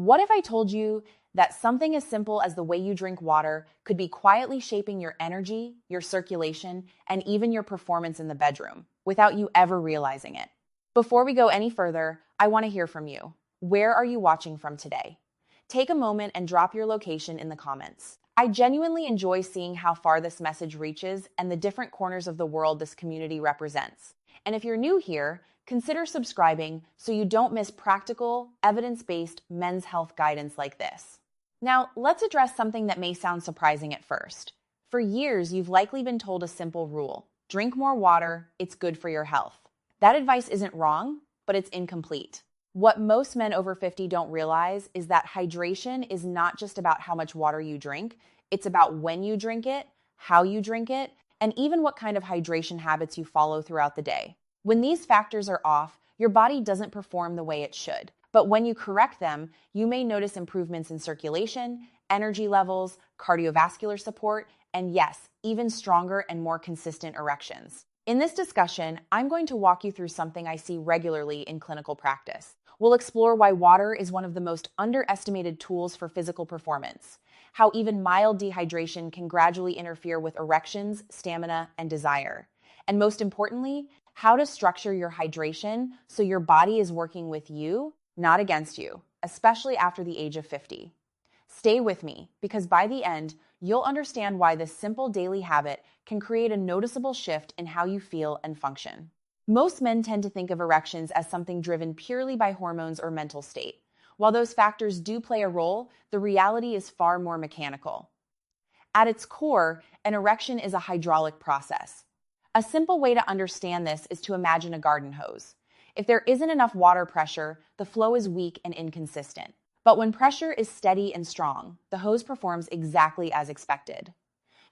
What if I told you that something as simple as the way you drink water could be quietly shaping your energy, your circulation, and even your performance in the bedroom without you ever realizing it? Before we go any further, I want to hear from you. Where are you watching from today? Take a moment and drop your location in the comments. I genuinely enjoy seeing how far this message reaches and the different corners of the world this community represents. And if you're new here, consider subscribing so you don't miss practical, evidence-based men's health guidance like this. Now, let's address something that may sound surprising at first. For years, you've likely been told a simple rule: drink more water, it's good for your health. That advice isn't wrong, but it's incomplete. What most men over 50 don't realize is that hydration is not just about how much water you drink, it's about when you drink it, how you drink it, and even what kind of hydration habits you follow throughout the day. When these factors are off, your body doesn't perform the way it should. But when you correct them, you may notice improvements in circulation, energy levels, cardiovascular support, and yes, even stronger and more consistent erections. In this discussion, I'm going to walk you through something I see regularly in clinical practice. We'll explore why water is one of the most underestimated tools for physical performance, how even mild dehydration can gradually interfere with erections, stamina, and desire, and most importantly, how to structure your hydration so your body is working with you, not against you, especially after the age of 50. Stay with me, because by the end, you'll understand why this simple daily habit can create a noticeable shift in how you feel and function. Most men tend to think of erections as something driven purely by hormones or mental state. While those factors do play a role, the reality is far more mechanical. At its core, an erection is a hydraulic process. A simple way to understand this is to imagine a garden hose. If there isn't enough water pressure, the flow is weak and inconsistent. But when pressure is steady and strong, the hose performs exactly as expected.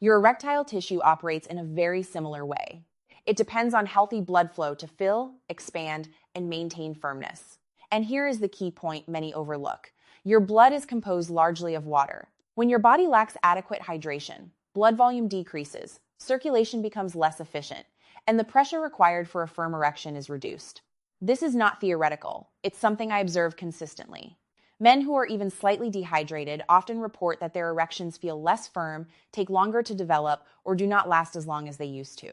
Your erectile tissue operates in a very similar way. It depends on healthy blood flow to fill, expand, and maintain firmness. And here is the key point many overlook. Your blood is composed largely of water. When your body lacks adequate hydration, blood volume decreases, circulation becomes less efficient, and the pressure required for a firm erection is reduced. This is not theoretical. It's something I observe consistently. Men who are even slightly dehydrated often report that their erections feel less firm, take longer to develop, or do not last as long as they used to.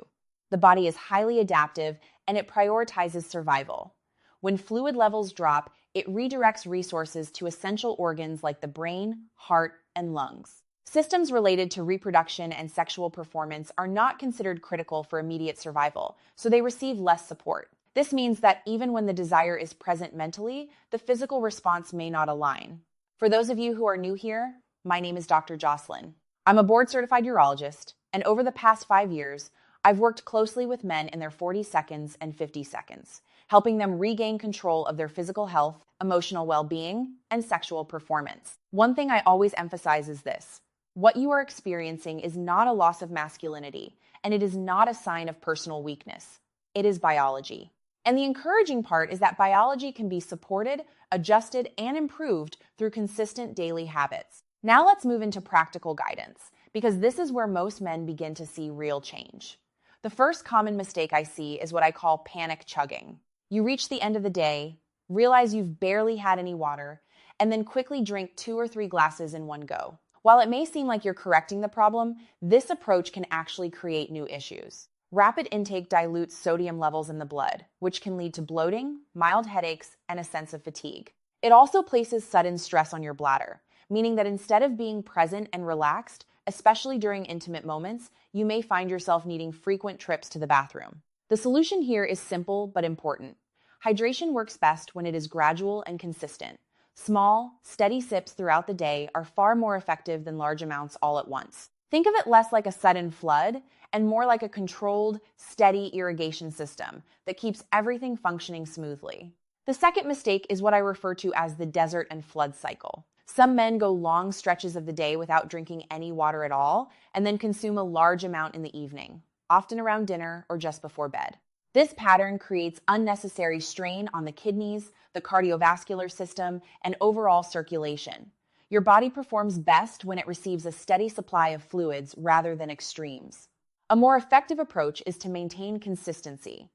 The body is highly adaptive, and it prioritizes survival. When fluid levels drop, it redirects resources to essential organs like the brain, heart, and lungs. Systems related to reproduction and sexual performance are not considered critical for immediate survival, so they receive less support. This means that even when the desire is present mentally, the physical response may not align. For those of you who are new here, my name is Dr. Jocelyn. I'm a board-certified urologist, and over the past 5 years, I've worked closely with men in their 40 seconds and 50 seconds, helping them regain control of their physical health, emotional well-being, and sexual performance. One thing I always emphasize is this: what you are experiencing is not a loss of masculinity, and it is not a sign of personal weakness. It is biology. And the encouraging part is that biology can be supported, adjusted, and improved through consistent daily habits. Now let's move into practical guidance, because this is where most men begin to see real change. The first common mistake I see is what I call panic chugging. You reach the end of the day, realize you've barely had any water, and then quickly drink 2 or 3 glasses in one go. While it may seem like you're correcting the problem, this approach can actually create new issues. Rapid intake dilutes sodium levels in the blood, which can lead to bloating, mild headaches, and a sense of fatigue. It also places sudden stress on your bladder, meaning that instead of being present and relaxed, especially during intimate moments, you may find yourself needing frequent trips to the bathroom. The solution here is simple but important. Hydration works best when it is gradual and consistent. Small, steady sips throughout the day are far more effective than large amounts all at once. Think of it less like a sudden flood and more like a controlled, steady irrigation system that keeps everything functioning smoothly. The second mistake is what I refer to as the desert and flood cycle. Some men go long stretches of the day without drinking any water at all, and then consume a large amount in the evening, often around dinner or just before bed. This pattern creates unnecessary strain on the kidneys, the cardiovascular system, and overall circulation. Your body performs best when it receives a steady supply of fluids rather than extremes. A more effective approach is to maintain consistency.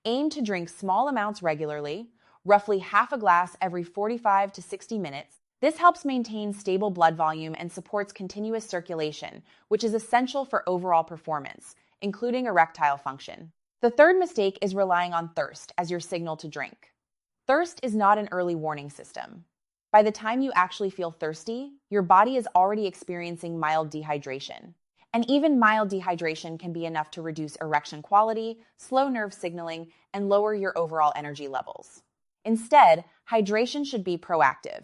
Aim to drink small amounts regularly, roughly half a glass every 45 to 60 minutes, This helps maintain stable blood volume and supports continuous circulation, which is essential for overall performance, including erectile function. The third mistake is relying on thirst as your signal to drink. Thirst is not an early warning system. By the time you actually feel thirsty, your body is already experiencing mild dehydration. And even mild dehydration can be enough to reduce erection quality, slow nerve signaling, and lower your overall energy levels. Instead, hydration should be proactive.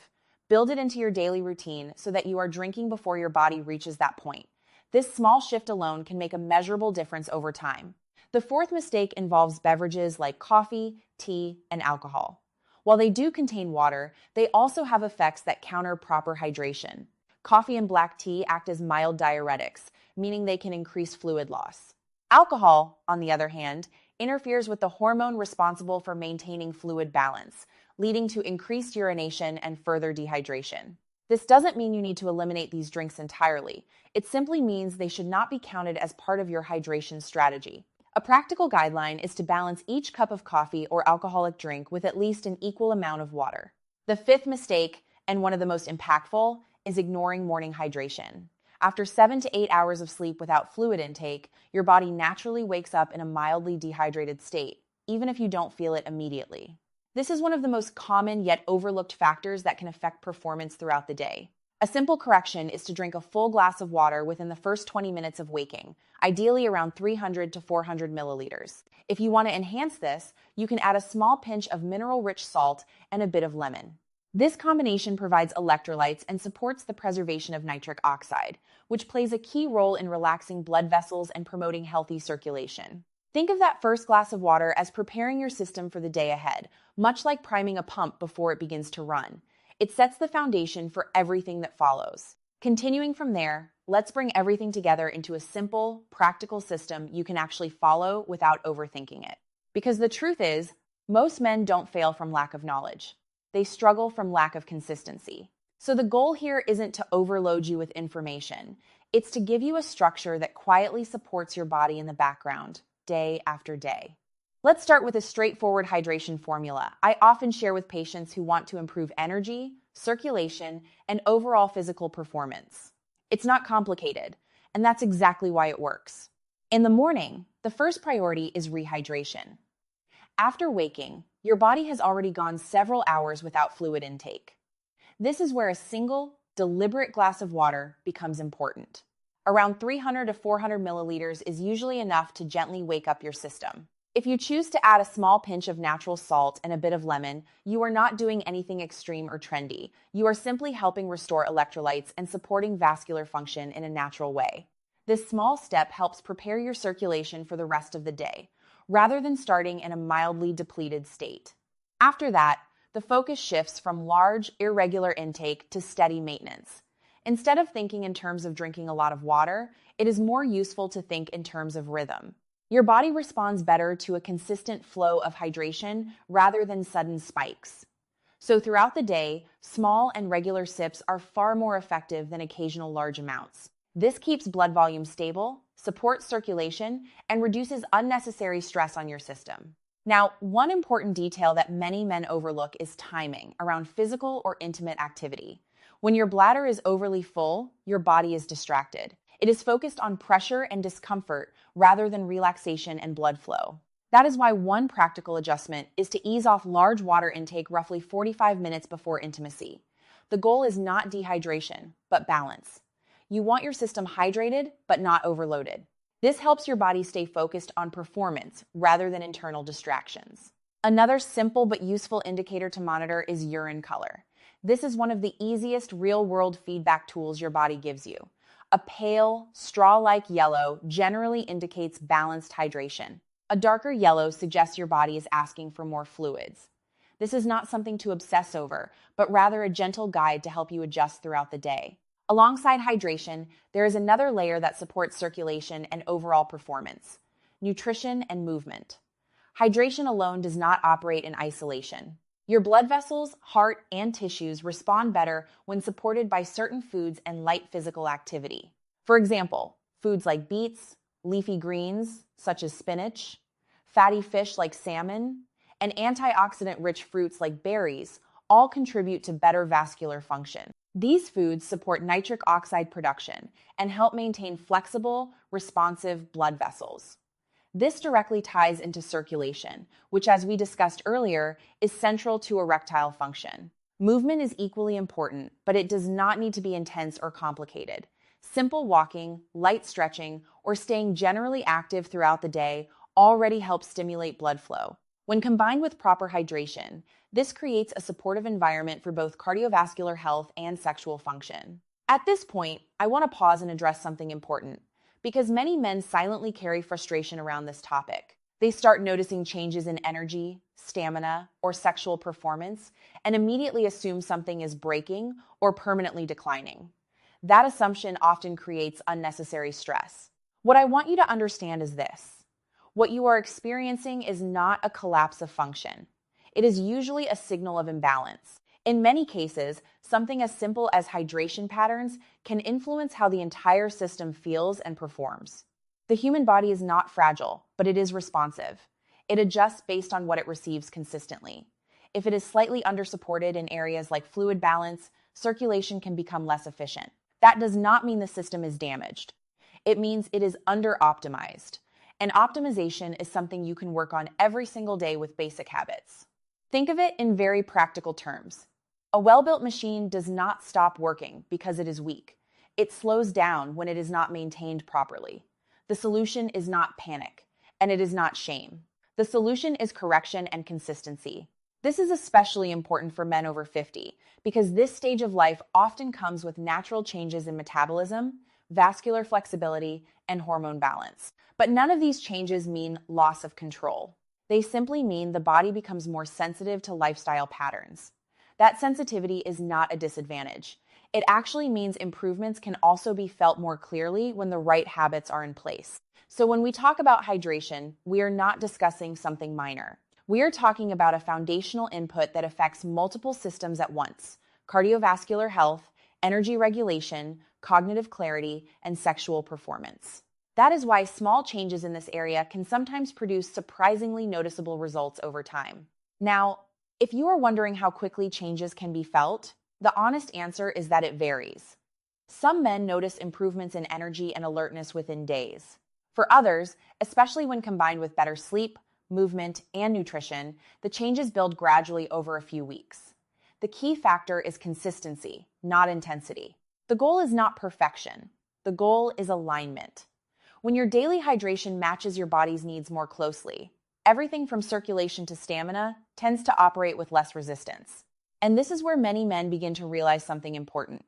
Build it into your daily routine so that you are drinking before your body reaches that point. This small shift alone can make a measurable difference over time. The fourth mistake involves beverages like coffee, tea, and alcohol. While they do contain water, they also have effects that counter proper hydration. Coffee and black tea act as mild diuretics, meaning they can increase fluid loss. Alcohol, on the other hand, interferes with the hormone responsible for maintaining fluid balance, leading to increased urination and further dehydration. This doesn't mean you need to eliminate these drinks entirely. It simply means they should not be counted as part of your hydration strategy. A practical guideline is to balance each cup of coffee or alcoholic drink with at least an equal amount of water. The fifth mistake, and one of the most impactful, is ignoring morning hydration. After 7 to 8 hours of sleep without fluid intake, your body naturally wakes up in a mildly dehydrated state, even if you don't feel it immediately. This is one of the most common yet overlooked factors that can affect performance throughout the day. A simple correction is to drink a full glass of water within the first 20 minutes of waking, ideally around 300 to 400 milliliters. If you want to enhance this, you can add a small pinch of mineral-rich salt and a bit of lemon. This combination provides electrolytes and supports the preservation of nitric oxide, which plays a key role in relaxing blood vessels and promoting healthy circulation. Think of that first glass of water as preparing your system for the day ahead, much like priming a pump before it begins to run. It sets the foundation for everything that follows. Continuing from there, let's bring everything together into a simple, practical system you can actually follow without overthinking it. Because the truth is, most men don't fail from lack of knowledge. They struggle from lack of consistency. So the goal here isn't to overload you with information. It's to give you a structure that quietly supports your body in the background, day after day. Let's start with a straightforward hydration formula I often share with patients who want to improve energy, circulation, and overall physical performance. It's not complicated, and that's exactly why it works. In the morning, the first priority is rehydration. After waking, your body has already gone several hours without fluid intake. This is where a single, deliberate glass of water becomes important. Around 300 to 400 milliliters is usually enough to gently wake up your system. If you choose to add a small pinch of natural salt and a bit of lemon, you are not doing anything extreme or trendy. You are simply helping restore electrolytes and supporting vascular function in a natural way. This small step helps prepare your circulation for the rest of the day, rather than starting in a mildly depleted state. After that, the focus shifts from large, irregular intake to steady maintenance. Instead of thinking in terms of drinking a lot of water, it is more useful to think in terms of rhythm. Your body responds better to a consistent flow of hydration rather than sudden spikes. So throughout the day, small and regular sips are far more effective than occasional large amounts. This keeps blood volume stable, supports circulation, and reduces unnecessary stress on your system. Now, one important detail that many men overlook is timing around physical or intimate activity. When your bladder is overly full, your body is distracted. It is focused on pressure and discomfort rather than relaxation and blood flow. That is why one practical adjustment is to ease off large water intake roughly 45 minutes before intimacy. The goal is not dehydration, but balance. You want your system hydrated, but not overloaded. This helps your body stay focused on performance rather than internal distractions. Another simple but useful indicator to monitor is urine color. This is one of the easiest real-world feedback tools your body gives you. A pale, straw-like yellow generally indicates balanced hydration. A darker yellow suggests your body is asking for more fluids. This is not something to obsess over, but rather a gentle guide to help you adjust throughout the day. Alongside hydration, there is another layer that supports circulation and overall performance: nutrition and movement. Hydration alone does not operate in isolation. Your blood vessels, heart, and tissues respond better when supported by certain foods and light physical activity. For example, foods like beets, leafy greens such as spinach, fatty fish like salmon, and antioxidant-rich fruits like berries all contribute to better vascular function. These foods support nitric oxide production and help maintain flexible, responsive blood vessels. This directly ties into circulation, which, as we discussed earlier, is central to erectile function. Movement is equally important, but it does not need to be intense or complicated. Simple walking, light stretching, or staying generally active throughout the day already helps stimulate blood flow. When combined with proper hydration, this creates a supportive environment for both cardiovascular health and sexual function. At this point, I want to pause and address something important, because many men silently carry frustration around this topic. They start noticing changes in energy, stamina, or sexual performance, and immediately assume something is breaking or permanently declining. That assumption often creates unnecessary stress. What I want you to understand is this: what you are experiencing is not a collapse of function. It is usually a signal of imbalance. In many cases, something as simple as hydration patterns can influence how the entire system feels and performs. The human body is not fragile, but it is responsive. It adjusts based on what it receives consistently. If it is slightly undersupported in areas like fluid balance, circulation can become less efficient. That does not mean the system is damaged. It means it is under-optimized. And optimization is something you can work on every single day with basic habits. Think of it in very practical terms. A well-built machine does not stop working because it is weak. It slows down when it is not maintained properly. The solution is not panic, and it is not shame. The solution is correction and consistency. This is especially important for men over 50 because this stage of life often comes with natural changes in metabolism, vascular flexibility, and hormone balance. But none of these changes mean loss of control. They simply mean the body becomes more sensitive to lifestyle patterns. That sensitivity is not a disadvantage. It actually means improvements can also be felt more clearly when the right habits are in place. So when we talk about hydration, we are not discussing something minor. We are talking about a foundational input that affects multiple systems at once: cardiovascular health, energy regulation, cognitive clarity, and sexual performance. That is why small changes in this area can sometimes produce surprisingly noticeable results over time. Now, if you are wondering how quickly changes can be felt, the honest answer is that it varies. Some men notice improvements in energy and alertness within days. For others, especially when combined with better sleep, movement, and nutrition, the changes build gradually over a few weeks. The key factor is consistency, not intensity. The goal is not perfection. The goal is alignment. When your daily hydration matches your body's needs more closely, everything from circulation to stamina tends to operate with less resistance. And this is where many men begin to realize something important.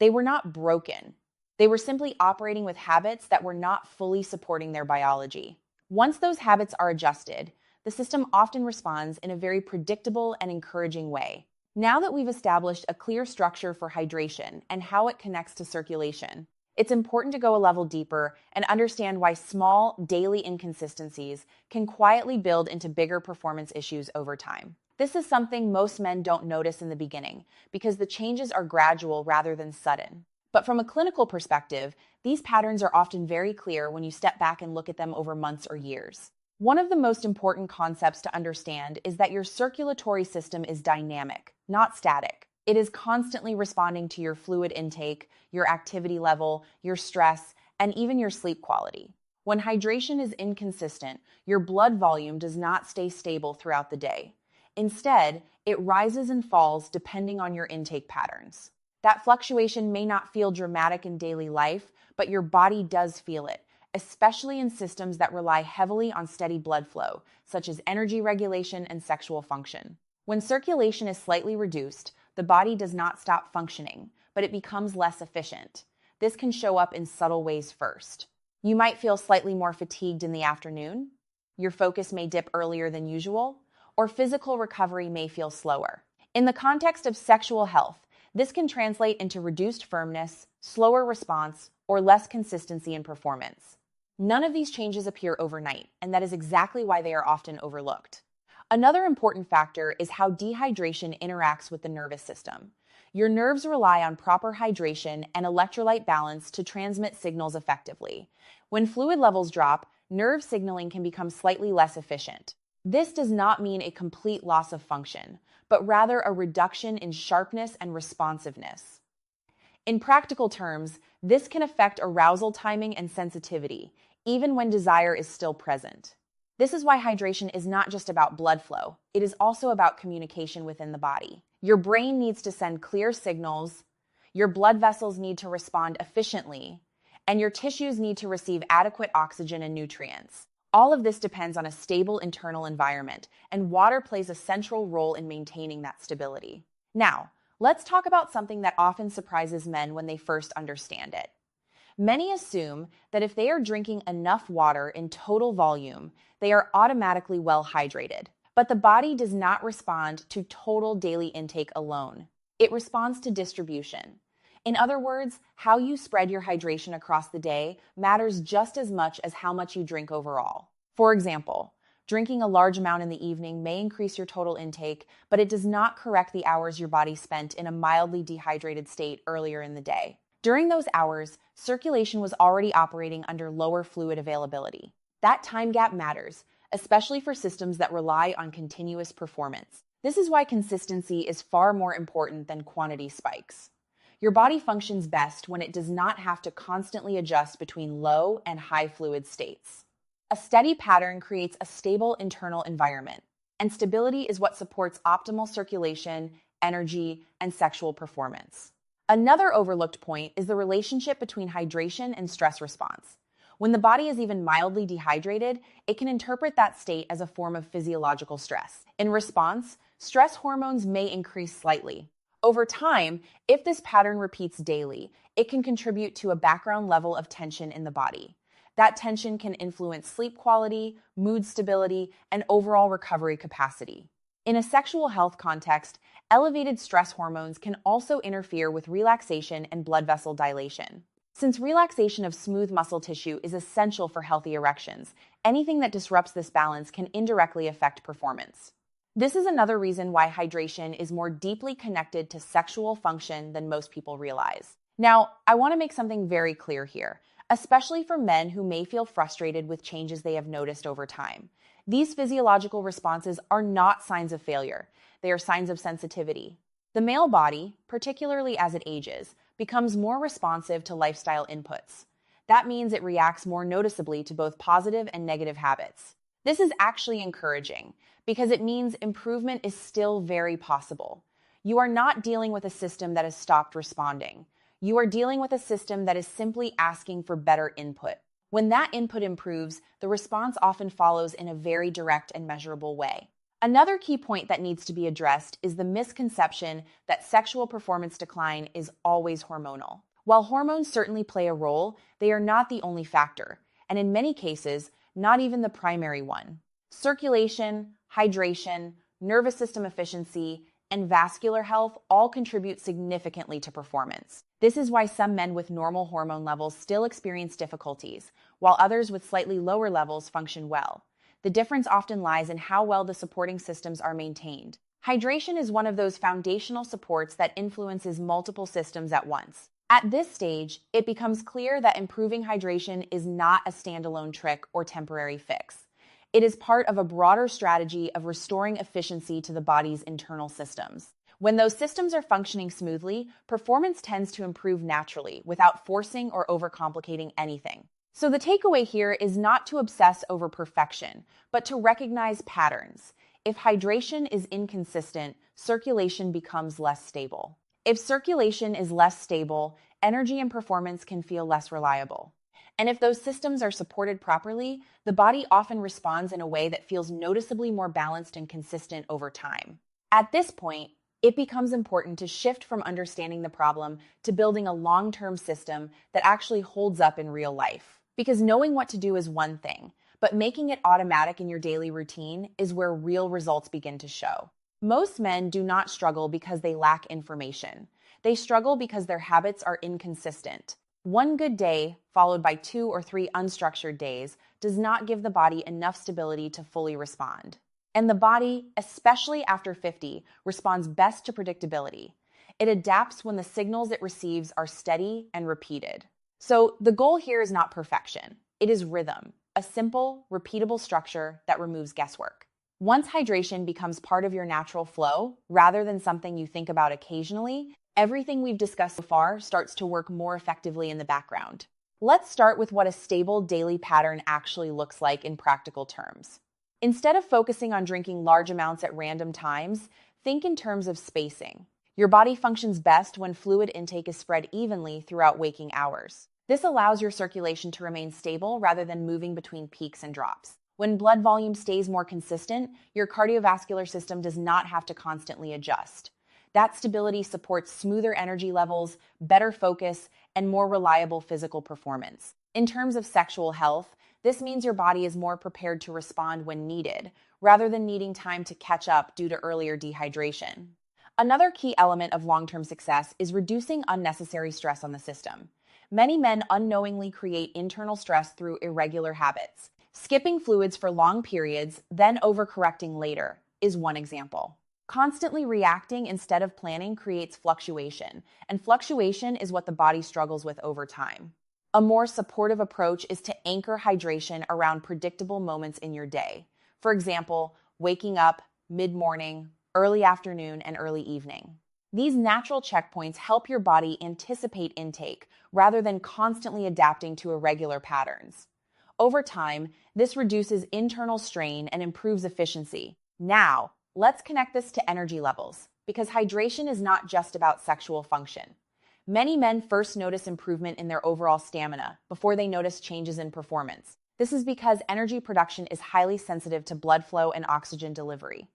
They were not broken. They were simply operating with habits that were not fully supporting their biology. Once those habits are adjusted, the system often responds in a very predictable and encouraging way. Now that we've established a clear structure for hydration and how it connects to circulation, it's important to go a level deeper and understand why small, daily inconsistencies can quietly build into bigger performance issues over time. This is something most men don't notice in the beginning because the changes are gradual rather than sudden. But from a clinical perspective, these patterns are often very clear when you step back and look at them over months or years. One of the most important concepts to understand is that your circulatory system is dynamic, not static. It is constantly responding to your fluid intake, your activity level, your stress, and even your sleep quality. When hydration is inconsistent, your blood volume does not stay stable throughout the day. Instead, it rises and falls depending on your intake patterns. That fluctuation may not feel dramatic in daily life, but your body does feel it, especially in systems that rely heavily on steady blood flow, such as energy regulation and sexual function. When circulation is slightly reduced, the body does not stop functioning, but it becomes less efficient. This can show up in subtle ways first. You might feel slightly more fatigued in the afternoon, your focus may dip earlier than usual, or physical recovery may feel slower. In the context of sexual health, this can translate into reduced firmness, slower response, or less consistency in performance. None of these changes appear overnight, and that is exactly why they are often overlooked. Another important factor is how dehydration interacts with the nervous system. Your nerves rely on proper hydration and electrolyte balance to transmit signals effectively. When fluid levels drop, nerve signaling can become slightly less efficient. This does not mean a complete loss of function, but rather a reduction in sharpness and responsiveness. In practical terms, this can affect arousal timing and sensitivity, even when desire is still present. This is why hydration is not just about blood flow, it is also about communication within the body. Your brain needs to send clear signals, your blood vessels need to respond efficiently, and your tissues need to receive adequate oxygen and nutrients. All of this depends on a stable internal environment, and water plays a central role in maintaining that stability. Now, let's talk about something that often surprises men when they first understand it. Many assume that if they are drinking enough water in total volume, they are automatically well hydrated. But the body does not respond to total daily intake alone. It responds to distribution. In other words, how you spread your hydration across the day matters just as much as how much you drink overall. For example, drinking a large amount in the evening may increase your total intake, but it does not correct the hours your body spent in a mildly dehydrated state earlier in the day. During those hours, circulation was already operating under lower fluid availability. That time gap matters, especially for systems that rely on continuous performance. This is why consistency is far more important than quantity spikes. Your body functions best when it does not have to constantly adjust between low and high fluid states. A steady pattern creates a stable internal environment, and stability is what supports optimal circulation, energy, and sexual performance. Another overlooked point is the relationship between hydration and stress response. When the body is even mildly dehydrated, it can interpret that state as a form of physiological stress. In response, stress hormones may increase slightly. Over time, if this pattern repeats daily, it can contribute to a background level of tension in the body. That tension can influence sleep quality, mood stability, and overall recovery capacity. In a sexual health context, elevated stress hormones can also interfere with relaxation and blood vessel dilation. Since relaxation of smooth muscle tissue is essential for healthy erections, anything that disrupts this balance can indirectly affect performance. This is another reason why hydration is more deeply connected to sexual function than most people realize. Now, I want to make something very clear here, especially for men who may feel frustrated with changes they have noticed over time. These physiological responses are not signs of failure. They are signs of sensitivity. The male body, particularly as it ages, becomes more responsive to lifestyle inputs. That means it reacts more noticeably to both positive and negative habits. This is actually encouraging because it means improvement is still very possible. You are not dealing with a system that has stopped responding. You are dealing with a system that is simply asking for better input. When that input improves, the response often follows in a very direct and measurable way. Another key point that needs to be addressed is the misconception that sexual performance decline is always hormonal. While hormones certainly play a role, they are not the only factor, and in many cases, not even the primary one. Circulation, hydration, nervous system efficiency, and vascular health all contribute significantly to performance. This is why some men with normal hormone levels still experience difficulties, while others with slightly lower levels function well. The difference often lies in how well the supporting systems are maintained. Hydration is one of those foundational supports that influences multiple systems at once. At this stage, it becomes clear that improving hydration is not a standalone trick or temporary fix. It is part of a broader strategy of restoring efficiency to the body's internal systems. When those systems are functioning smoothly, performance tends to improve naturally without forcing or overcomplicating anything. So the takeaway here is not to obsess over perfection, but to recognize patterns. If hydration is inconsistent, circulation becomes less stable. If circulation is less stable, energy and performance can feel less reliable. And if those systems are supported properly, the body often responds in a way that feels noticeably more balanced and consistent over time. At this point, it becomes important to shift from understanding the problem to building a long-term system that actually holds up in real life. Because knowing what to do is one thing, but making it automatic in your daily routine is where real results begin to show. Most men do not struggle because they lack information. They struggle because their habits are inconsistent. One good day, followed by 2 or 3 unstructured days, does not give the body enough stability to fully respond. And the body, especially after 50, responds best to predictability. It adapts when the signals it receives are steady and repeated. So the goal here is not perfection. It is rhythm, a simple, repeatable structure that removes guesswork. Once hydration becomes part of your natural flow, rather than something you think about occasionally, everything we've discussed so far starts to work more effectively in the background. Let's start with what a stable daily pattern actually looks like in practical terms. Instead of focusing on drinking large amounts at random times, think in terms of spacing. Your body functions best when fluid intake is spread evenly throughout waking hours. This allows your circulation to remain stable rather than moving between peaks and drops. When blood volume stays more consistent, your cardiovascular system does not have to constantly adjust. That stability supports smoother energy levels, better focus, and more reliable physical performance. In terms of sexual health, this means your body is more prepared to respond when needed, rather than needing time to catch up due to earlier dehydration. Another key element of long-term success is reducing unnecessary stress on the system. Many men unknowingly create internal stress through irregular habits. Skipping fluids for long periods, then overcorrecting later, is one example. Constantly reacting instead of planning creates fluctuation, and fluctuation is what the body struggles with over time. A more supportive approach is to anchor hydration around predictable moments in your day. For example, waking up, mid-morning, early afternoon, and early evening. These natural checkpoints help your body anticipate intake rather than constantly adapting to irregular patterns. Over time, this reduces internal strain and improves efficiency. Now, let's connect this to energy levels, because hydration is not just about sexual function. Many men first notice improvement in their overall stamina before they notice changes in performance. This is because energy production is highly sensitive to blood flow and oxygen delivery.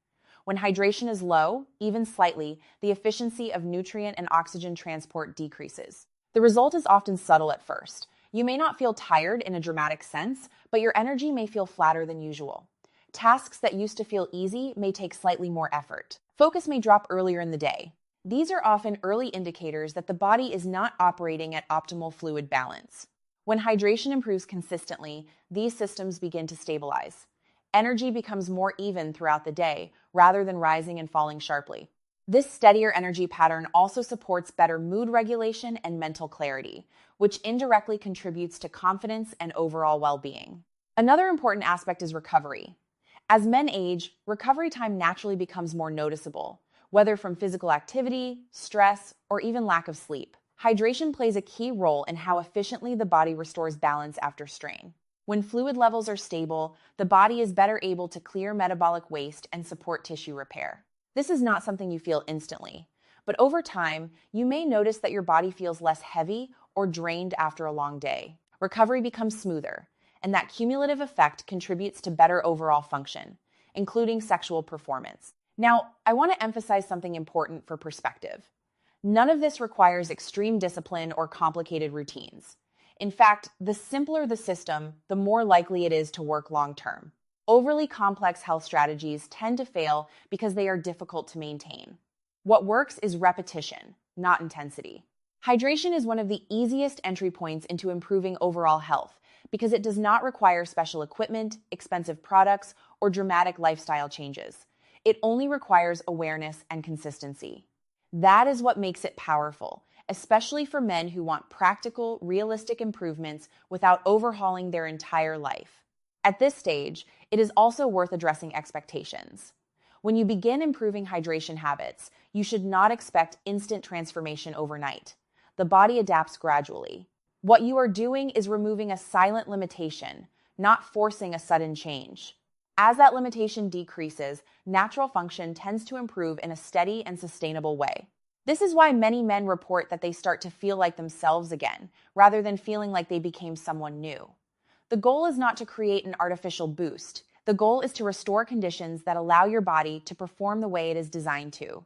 When hydration is low, even slightly, the efficiency of nutrient and oxygen transport decreases. The result is often subtle at first. You may not feel tired in a dramatic sense, but your energy may feel flatter than usual. Tasks that used to feel easy may take slightly more effort. Focus may drop earlier in the day. These are often early indicators that the body is not operating at optimal fluid balance. When hydration improves consistently, these systems begin to stabilize. Energy becomes more even throughout the day, rather than rising and falling sharply. This steadier energy pattern also supports better mood regulation and mental clarity, which indirectly contributes to confidence and overall well-being. Another important aspect is recovery. As men age, recovery time naturally becomes more noticeable, whether from physical activity, stress, or even lack of sleep. Hydration plays a key role in how efficiently the body restores balance after strain. When fluid levels are stable, the body is better able to clear metabolic waste and support tissue repair. This is not something you feel instantly, but over time, you may notice that your body feels less heavy or drained after a long day. Recovery becomes smoother, and that cumulative effect contributes to better overall function, including sexual performance. Now, I want to emphasize something important for perspective. None of this requires extreme discipline or complicated routines. In fact, the simpler the system, the more likely it is to work long term. Overly complex health strategies tend to fail because they are difficult to maintain. What works is repetition, not intensity. Hydration is one of the easiest entry points into improving overall health because it does not require special equipment, expensive products, or dramatic lifestyle changes. It only requires awareness and consistency. That is what makes it powerful, especially for men who want practical, realistic improvements without overhauling their entire life. At this stage, it is also worth addressing expectations. When you begin improving hydration habits, you should not expect instant transformation overnight. The body adapts gradually. What you are doing is removing a silent limitation, not forcing a sudden change. As that limitation decreases, natural function tends to improve in a steady and sustainable way. This is why many men report that they start to feel like themselves again, rather than feeling like they became someone new. The goal is not to create an artificial boost. The goal is to restore conditions that allow your body to perform the way it is designed to.